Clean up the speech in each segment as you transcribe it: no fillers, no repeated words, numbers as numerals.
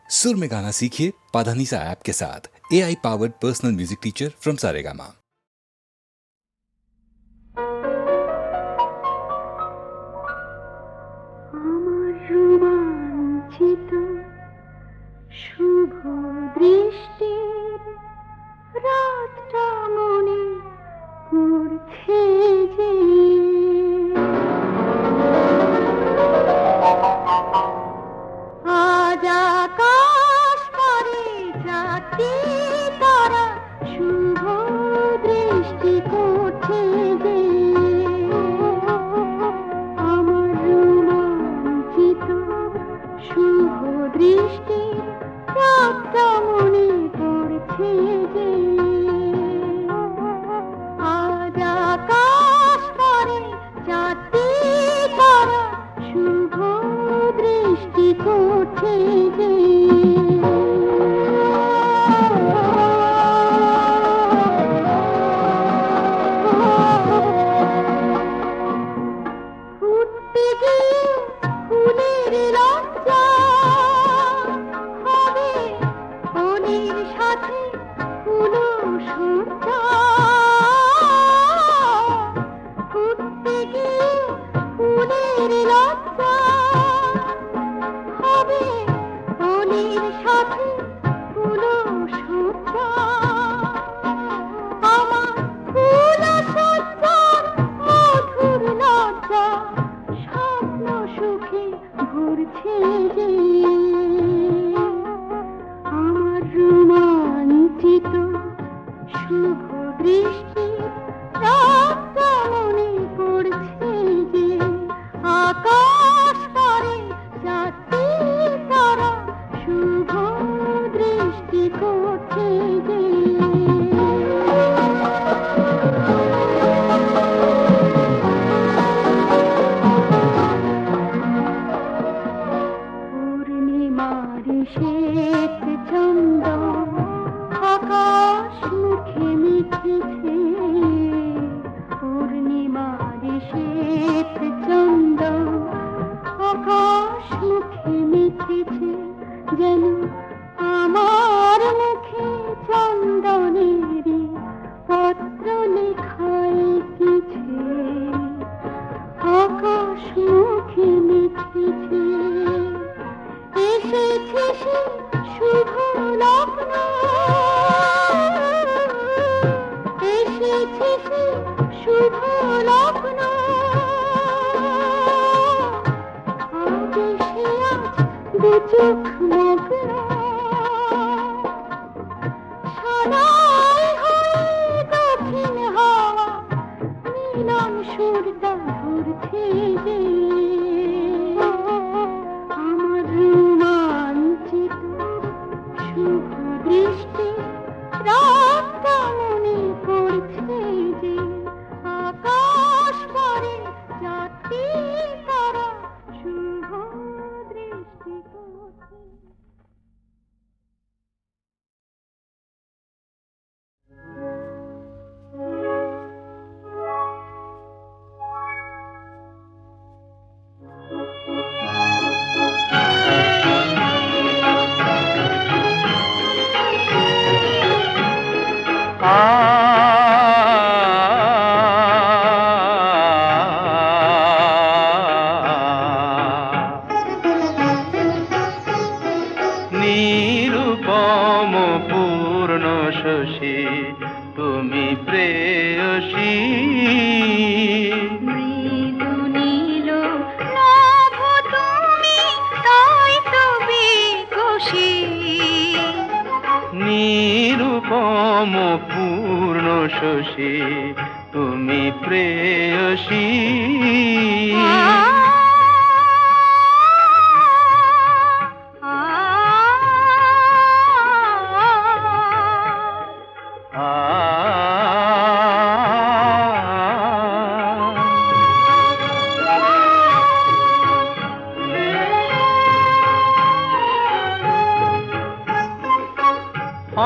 सुर में गाना सीखिए पाधानीसा ऐप के साथ। AI powered personal music teacher from Saregama. শুভ দৃষ্টির রাতটা মনে পড়ছে যে আজ আকাশ পারে চারটি তারা শুভ দৃষ্টি করছে যে আমার রোমাঞ্চিত শুভ দৃষ্টি রাতটা মনে পড়ছে যে আজ আকাশ পারে চারটি তারা শুভ দৃষ্টি করছে যে ফুটতে গিয়ে ফুলের লজ্জা হবে ফুলের সাথে ফুলো সজ্জা ফুটতে গিয়ে ফুলের লজ্জা হবে ফুলের সাথে ফুলো সজ্জা আমার ফুল সজ্জার মধুর লজ্জা স্বপ্ন সুখে ঘুরছে যে আমার রোমাঞ্চিত শুভ দৃষ্টি রাতটা মনে পড়ছে যে আকাশ পারে চারটি তারা শুভ দৃষ্টি করছে যে পূর্ণিমারি শ্বেত চন্দন আকাশ মুখে মিঠেছে পূর্ণিমারি শ্বেত চন্দন আকাশ মুখে মিঠেছে যেন আমার মুখে চন্দনেরই পত্র লেখায় কিছু আকাশ মুখে মিঠেছে এসেছে সে শুভ লগ্ন এসেছে সে শুভ লগ্ন আজ এসে আজ দু চোখ মগ্ন সানাই হয়ে দক্ষিণ হাওয়া মিলন সুরটা ধরছে যে আমার রোমাঞ্চিত শুভ দৃষ্টি রাতটা মনে পড়ছে যে আকাশ পারে চারটি তারা শুভ দৃষ্টি করছে। নিরুপম পূর্ণ শশী তুমি প্রেয়সী মৃদু নীল নভ তুমি তাই তো বিকশী নিরুপম পূর্ণ শশী তুমি প্রেয়সী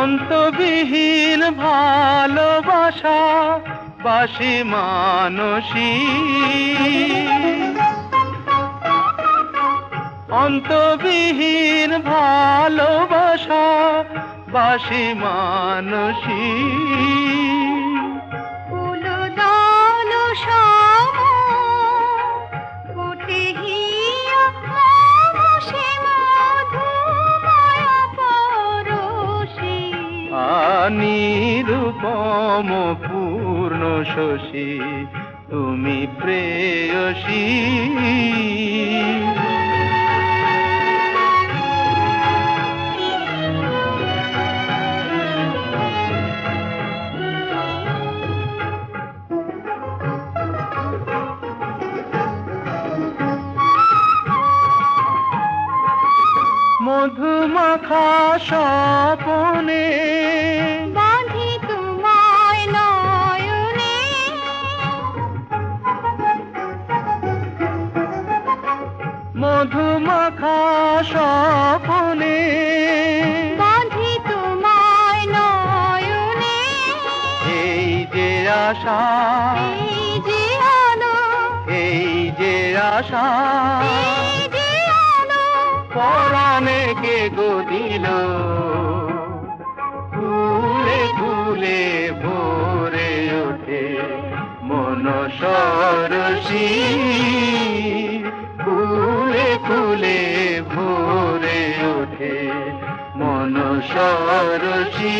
অন্তবিহীন ভালোবাসা বাসি মানসী অন্তবিহীন ভালো বাসি মানসী ফুলদান সম ফুটে হিয়া মমসে মধুময় পরশী নিরূপম পূর্ণ শশী তুমি প্রেয়সী মধুমাখা স্বপনে বাঁধি তোমায় নয়নে মধুমাখা স্বপনে বাঁধি তোমায় নয়নে এই যে আশা এই যে আলো এই যে আশা এই যে আলো পরাণে কে গো দিল ফুলে ফুলে ভরে ওঠে মন সরসী ফুলে ফুলে ভরে ওঠে মন সরসী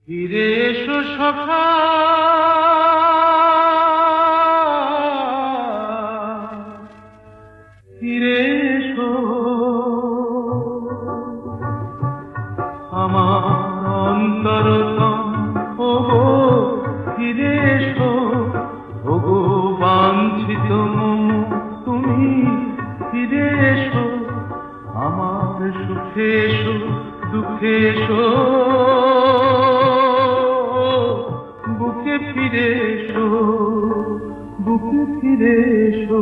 ফিরে এসো সখা ফিরে এসো আমার অন্তরতম ওগো ফিরে এসো ওগো বাঞ্ছিত মম তুমি ফিরে এসো আমার সুখে এসো দুঃখে এসো বুকে ফিরে এসো বুকে ফিরে এসো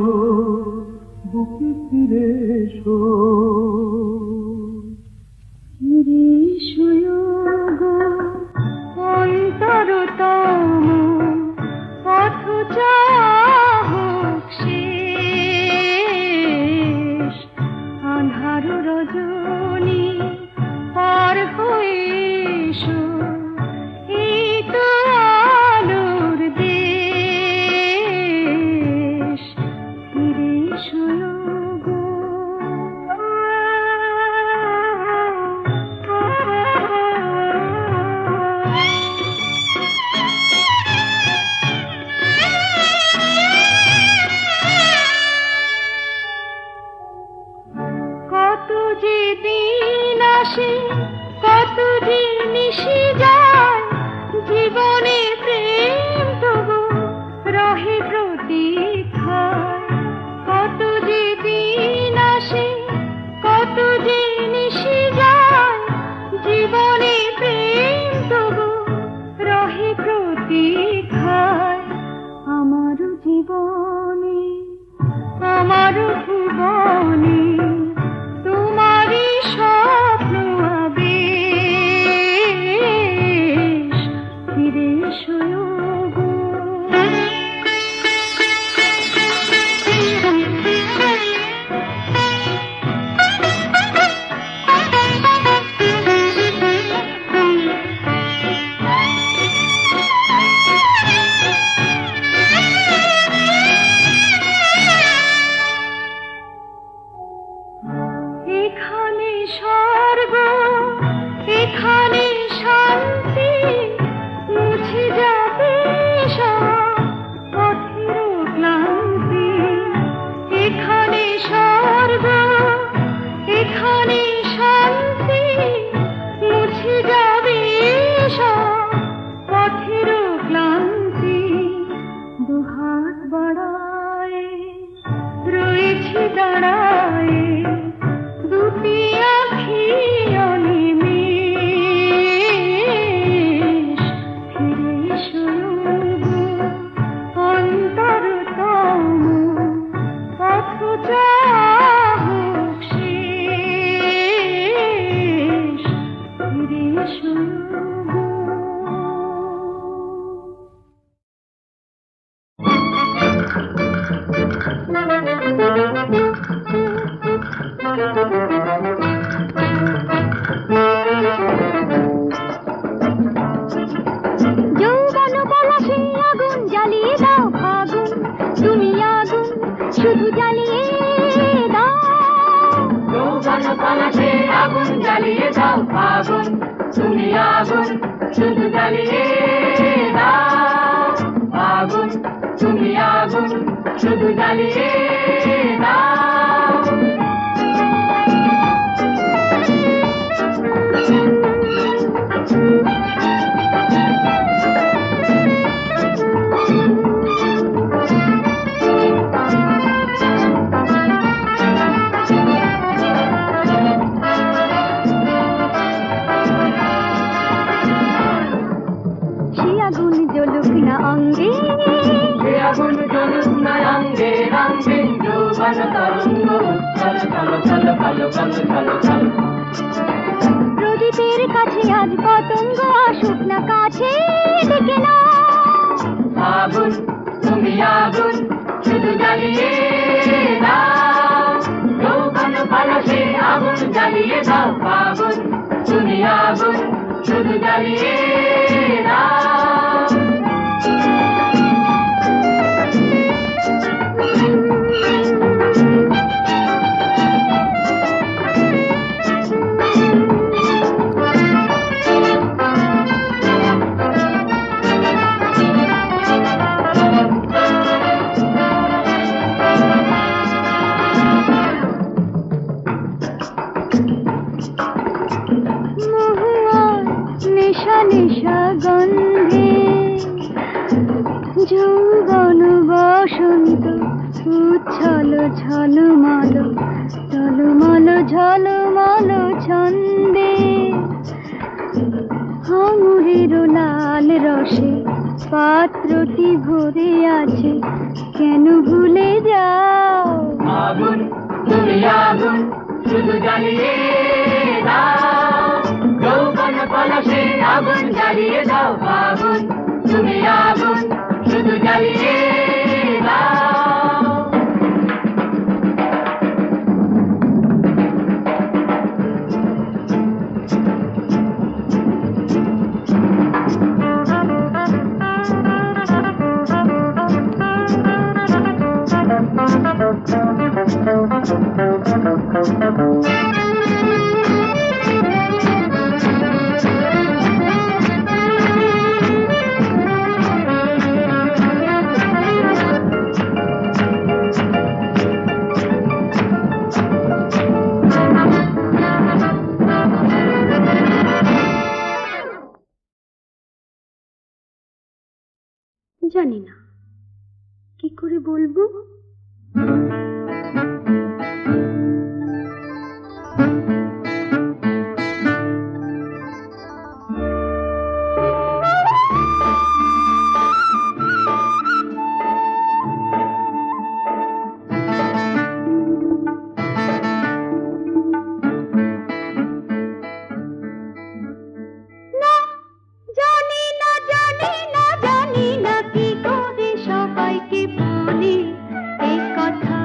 বুকে ফিরে এসো গো অন্তরতম পথ চাহক শেষ আঁধার রজনী পার হয়ে এসো এই তো আলোর দেশ ফিরে এসো গো কত যে দিন আসে কত যে নিশি যায় জীবনে প্রেম তবু রহে প্রতীক্ষায় কত যে দিন আসে কত যে নিশি যায় জীবনে প্রেম তবু রহে প্রতীক্ষায় আমার জীবনে আমার ভুবনে তোমারই স্বপ্ন আবেশ ফিরে এসো গো এখানে স্বর্গ এখানে শান্তি মুছে যাবে সব পথের ক্লান্তি এখানে স্বর্গ এখানে শান্তি মুছে যাবে সব পথের ক্লান্তি দুহাত বাড়ায় রয়েছি দাঁড়ায় দুটি আখি অনিমেষ ফিরে এসো গো অন্তরতম পথ চাহক শেষ ফিরে এসো গো জ্বালিয়ে দাও যৌবন পলাশে আগুন জ্বালিয়ে দাও আগুন তুমি আগুন শুধু জ্বালিয়ে দাও আগুন তুমি আগুন শুধু জ্বালিয়ে দাও সে আগুন জ্বলুক না অঙ্গে সে আগুন জ্বলুক না অঙ্গে রঙ্গে যৌবন তরঙ্গ উচ্ছল চলো চলো চলো চলো চলো চলো প্রদীপের কাছে আজ পতঙ্গ আসুক না কাছে ডেকে না আগুন তুমি আগুন শুধু জ্বালিয়ে দাও যৌবন পলাশে আগুন জ্বালিয়ে দাও আগুন তুমি আগুন শুধু জ্বালিয়ে দাও মহুয়া নেশা নেশা গন্ধে যৌবন বসন্ত উচ্ছল ঝলমল টলমল ঝলমল ছন্দে আঙুরের লাল রসে পাত্রটি ভরে আছে কেন ভুলে যাও আগুন তুমি আগুন শুধু জ্বালিয়ে দাও যৌবন পলাশে আগুন জ্বালিয়ে দাও আগুন তুমি আগুন শুধু জ্বালিয়ে দাও জানি না কি করে বলবো না জানি না জানি না জানি না কি করে সবাইকে বলি এই কথা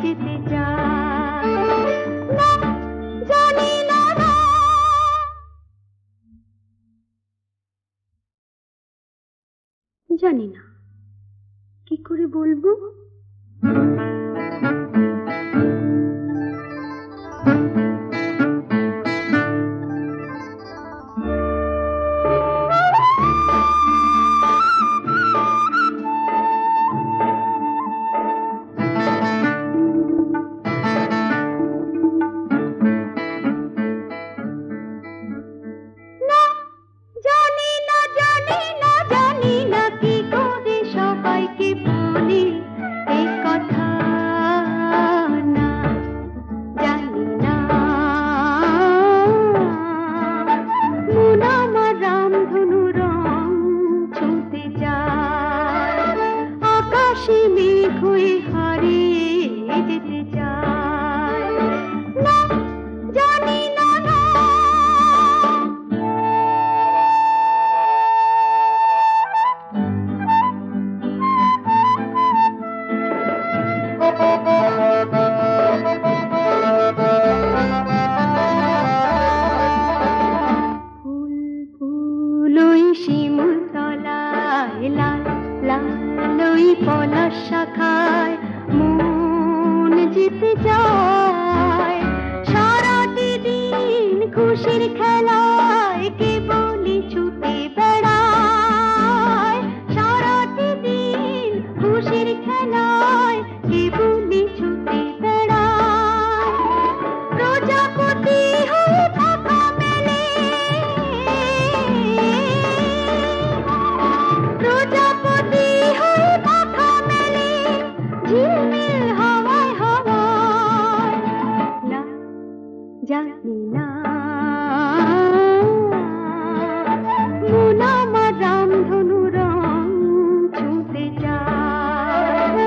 যেতে চায় না জানি না না জানি না কি করে বলবো না জানি না জানি না জানি না কি করে সবাইকে বলি এই কথা না জানি না মন আমার রামধনু রং ছুঁতে যায় আকাশে মেঘ হয়ে হারিয়ে যেতে চায় না জানি না না ফুল ফুল ওই শিমুল তলায় লাল লাল ওই পলাশ শাখায় মন যেতে যায় সারাটি দিন খুশির খেলায় কে বলি ছুটে বেড়ায় সারাটি দিন খুশির খেলায় কে বলি ছুটে বেড়ায় প্রজাপতি হয়ে পাখা মেলে প্রজাপতি হয়ে পাখা মেলে ঝিলমিল হাওয়ায় হাওয়ায় না জানি না মন আমার রামধনু রং ছুঁতে যায়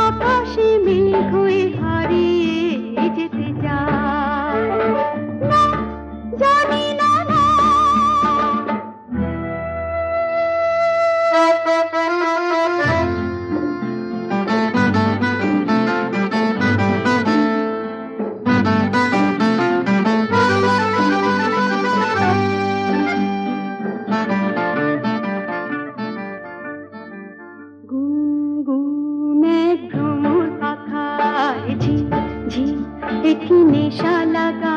আকাশে মেঘ হয়ে হারিয়ে যেতে যায় না জানি না না গুনগুনে ভ্রমর পাখায় ঝি ঝি একটি নেশা লাগা